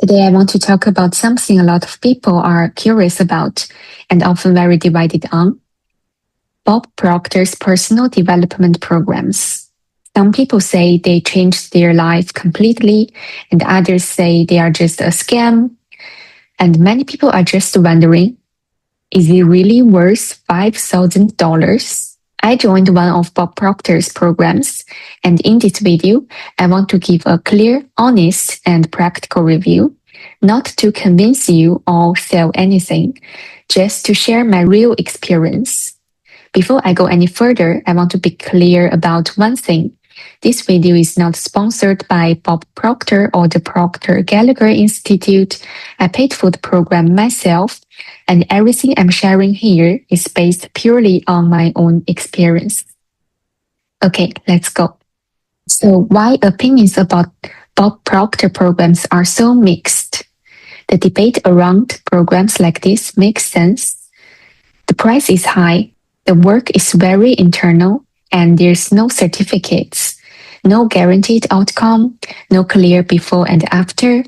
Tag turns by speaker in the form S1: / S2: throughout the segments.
S1: Today, I want to talk about something a lot of people are curious about and often very divided on: Bob Proctor's personal development programs. Some people say they changed their life completely, and others say they are just a scam. And many people are just wondering, is it really worth $5,000? I joined one of Bob Proctor's programs, and in this video, I want to give a clear, honest, and practical review, not to convince you or sell anything, just to share my real experience. Before I go any further, I want to be clear about one thing. This video is not sponsored by Bob Proctor or the Proctor Gallagher Institute. I paid for the program myself, and everything I'm sharing here is based purely on my own experience. Okay, let's go. So, why opinions about Bob Proctor programs are so mixed? The debate around programs like this makes sense. The price is high, the work is very internal, and there's no certificates, no guaranteed outcome, no clear before and after,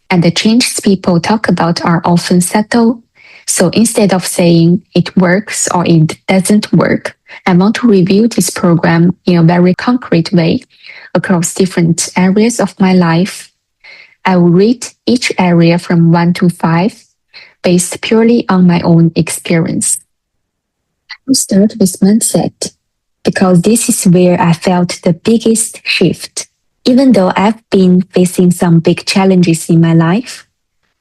S1: and the changes people talk about are often subtle. So instead of saying it works or it doesn't work, I want to review this program in a very concrete way across different areas of my life. I will rate each area from 1 to 5 based purely on my own experience. I will start with mindset, because this is where I felt the biggest shift. Even though I've been facing some big challenges in my life,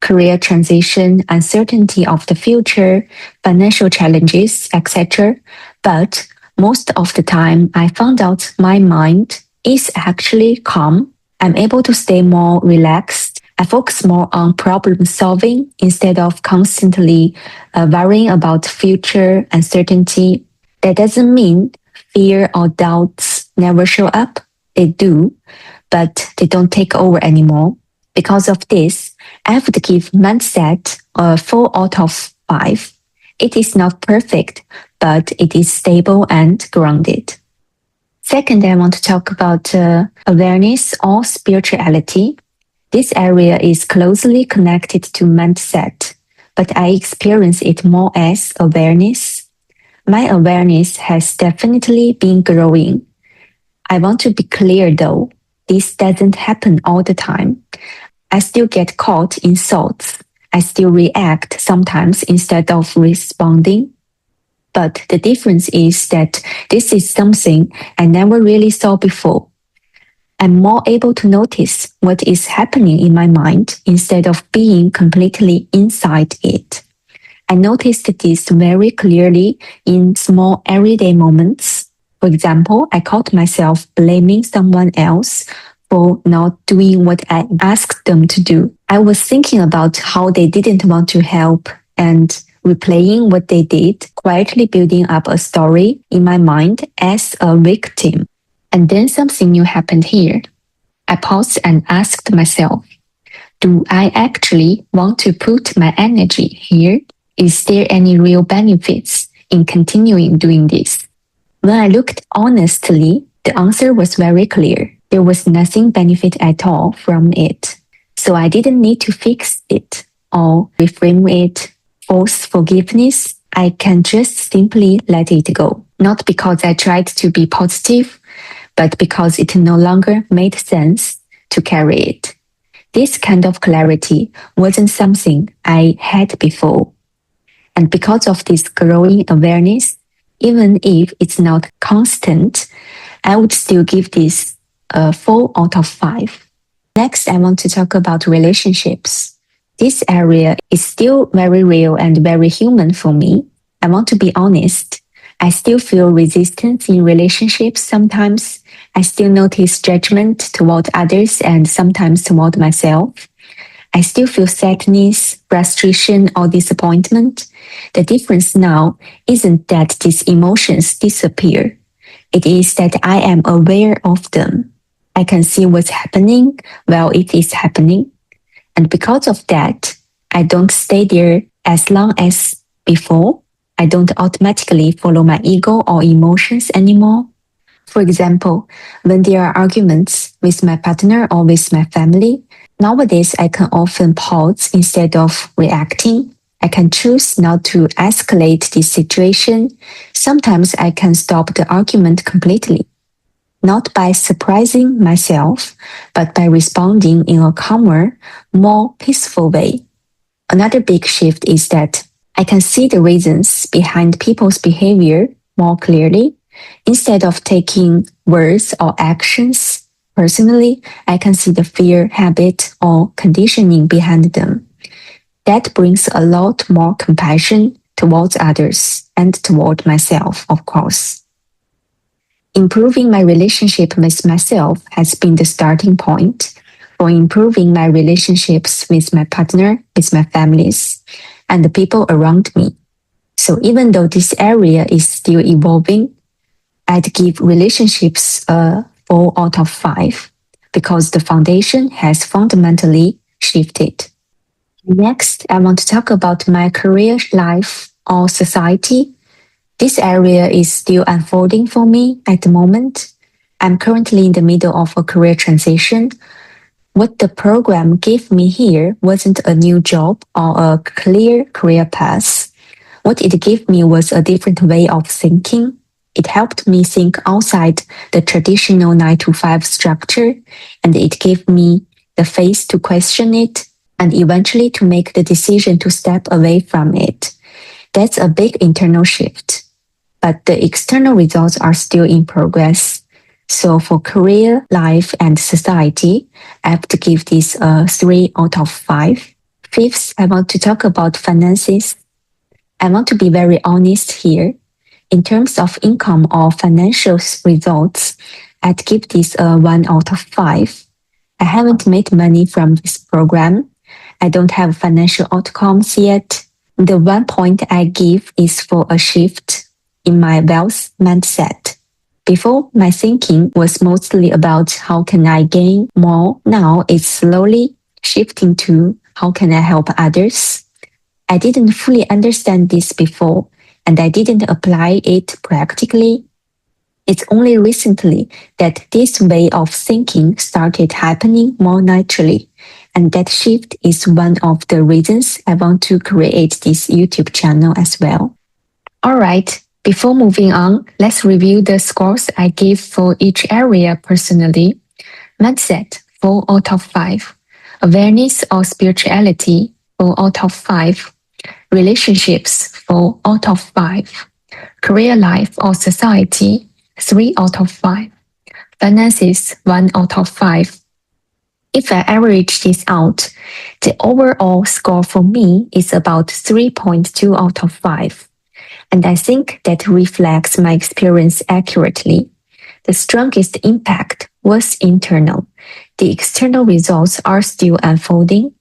S1: career transition, uncertainty of the future, financial challenges, etc., but most of the time I found out my mind is actually calm. I'm able to stay more relaxed. I focus more on problem solving instead of constantly worrying about future uncertainty. That doesn't mean fear or doubts never show up. They do, but they don't take over anymore. Because of this, I would give mindset a 4 out of 5. It is not perfect, but it is stable and grounded. Second, I want to talk about awareness or spirituality. This area is closely connected to mindset, but I experience it more as awareness. My awareness has definitely been growing. I want to be clear though, this doesn't happen all the time. I still get caught in thoughts. I still react sometimes instead of responding. But the difference is that this is something I never really saw before. I'm more able to notice what is happening in my mind instead of being completely inside it. I noticed this very clearly in small everyday moments. For example, I caught myself blaming someone else for not doing what I asked them to do. I was thinking about how they didn't want to help and replaying what they did, quietly building up a story in my mind as a victim. And then something new happened here. I paused and asked myself, do I actually want to put my energy here? Is there any real benefits in continuing doing this? When I looked honestly, the answer was very clear. There was nothing benefit at all from it. So I didn't need to fix it or reframe it, force forgiveness. I can just simply let it go. Not because I tried to be positive, but because it no longer made sense to carry it. This kind of clarity wasn't something I had before. And because of this growing awareness, even if it's not constant, I would still give this a 4 out of 5. Next, I want to talk about relationships. This area is still very real and very human for me. I want to be honest. I still feel resistance in relationships sometimes. I still notice judgment toward others and sometimes toward myself. I still feel sadness, frustration, or disappointment. The difference now isn't that these emotions disappear. It is that I am aware of them. I can see what's happening while it is happening. And because of that, I don't stay there as long as before. I don't automatically follow my ego or emotions anymore. For example, when there are arguments with my partner or with my family, Nowadays, I can often pause instead of reacting. I can choose not to escalate the situation. Sometimes I can stop the argument completely, not by surprising myself, but by responding in a calmer, more peaceful way. Another big shift is that I can see the reasons behind people's behavior more clearly. Instead of taking words or actions personally, I can see the fear, habit, or conditioning behind them. That brings a lot more compassion towards others and toward myself, of course. Improving my relationship with myself has been the starting point for improving my relationships with my partner, with my families, and the people around me. So even though this area is still evolving, I'd give relationships a 4 out of 5 because the foundation has fundamentally shifted. Next, I want to talk about my career life or society. This area is still unfolding for me at the moment. I'm currently in the middle of a career transition. What the program gave me here wasn't a new job or a clear career path. What it gave me was a different way of thinking. It helped me think outside the traditional 9 to 5 structure, and it gave me the faith to question it and eventually to make the decision to step away from it. That's a big internal shift, but the external results are still in progress. So for career, life, and society, I have to give this a 3 out of 5. Fifth, I want to talk about finances. I want to be very honest here. In terms of income or financial results, I'd give this a 1 out of 5. I haven't made money from this program. I don't have financial outcomes yet. The one point I give is for a shift in my wealth mindset. Before, my thinking was mostly about how can I gain more. Now it's slowly shifting to how can I help others. I didn't fully understand this before, and I didn't apply it practically. It's only recently that this way of thinking started happening more naturally, and that shift is one of the reasons I want to create this YouTube channel as well. Alright, before moving on, let's review the scores I gave for each area personally. Mindset, 4 out of 5. Awareness or spirituality, 4 out of 5. Relationships, 4 out of 5. Career life or society, 3 out of 5. Finances, 1 out of 5. If I average this out, the overall score for me is about 3.2 out of 5. And I think that reflects my experience accurately. The strongest impact was internal. The external results are still unfolding.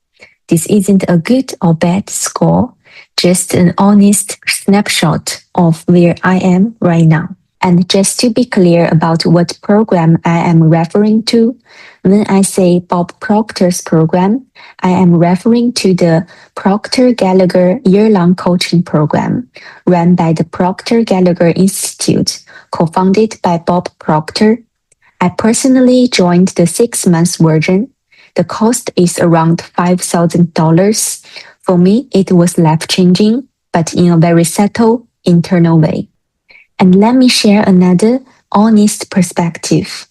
S1: This isn't a good or bad score, just an honest snapshot of where I am right now. And just to be clear about what program I am referring to, when I say Bob Proctor's program, I am referring to the Proctor Gallagher year-long coaching program run by the Proctor Gallagher Institute, co-founded by Bob Proctor. I personally joined the 6-month version. The cost is around $5,000. For me, it was life-changing, but in a very subtle, internal way. And let me share another honest perspective.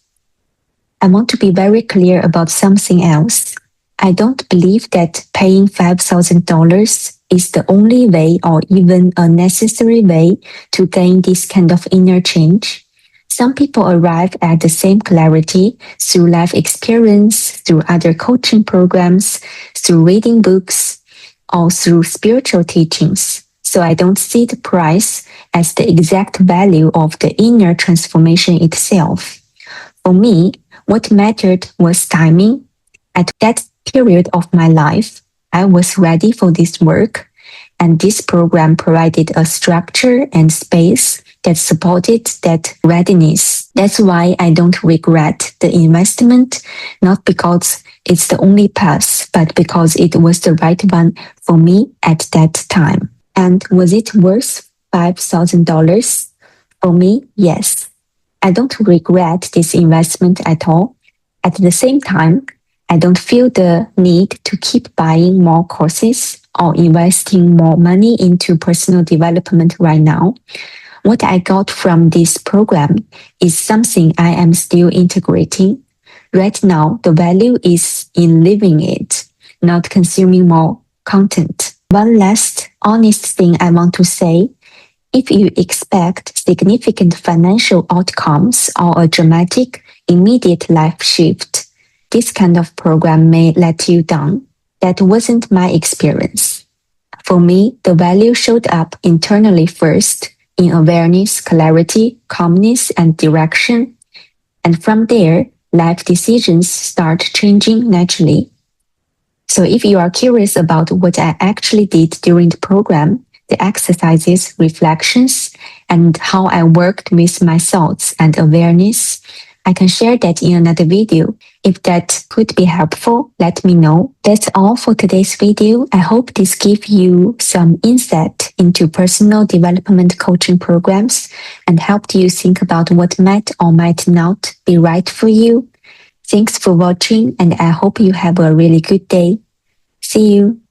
S1: I want to be very clear about something else. I don't believe that paying $5,000 is the only way or even a necessary way to gain this kind of inner change. Some people arrive at the same clarity through life experience, through other coaching programs, through reading books, or through spiritual teachings. So I don't see the price as the exact value of the inner transformation itself. For me, what mattered was timing. At that period of my life, I was ready for this work, and this program provided a structure and space that supported that readiness. That's why I don't regret the investment, not because it's the only path, but because it was the right one for me at that time. And was it worth $5,000? For me, yes. I don't regret this investment at all. At the same time, I don't feel the need to keep buying more courses or investing more money into personal development right now. What I got from this program is something I am still integrating. Right now, the value is in living it, not consuming more content. One last honest thing I want to say. If you expect significant financial outcomes or a dramatic, immediate life shift, this kind of program may let you down. That wasn't my experience. For me, the value showed up internally first, in awareness, clarity, calmness, and direction. And from there, life decisions start changing naturally. So if you are curious about what I actually did during the program, the exercises, reflections, and how I worked with my thoughts and awareness, I can share that in another video. If that could be helpful, let me know. That's all for today's video. I hope this gave you some insight into personal development coaching programs and helped you think about what might or might not be right for you. Thanks for watching, and I hope you have a really good day. See you.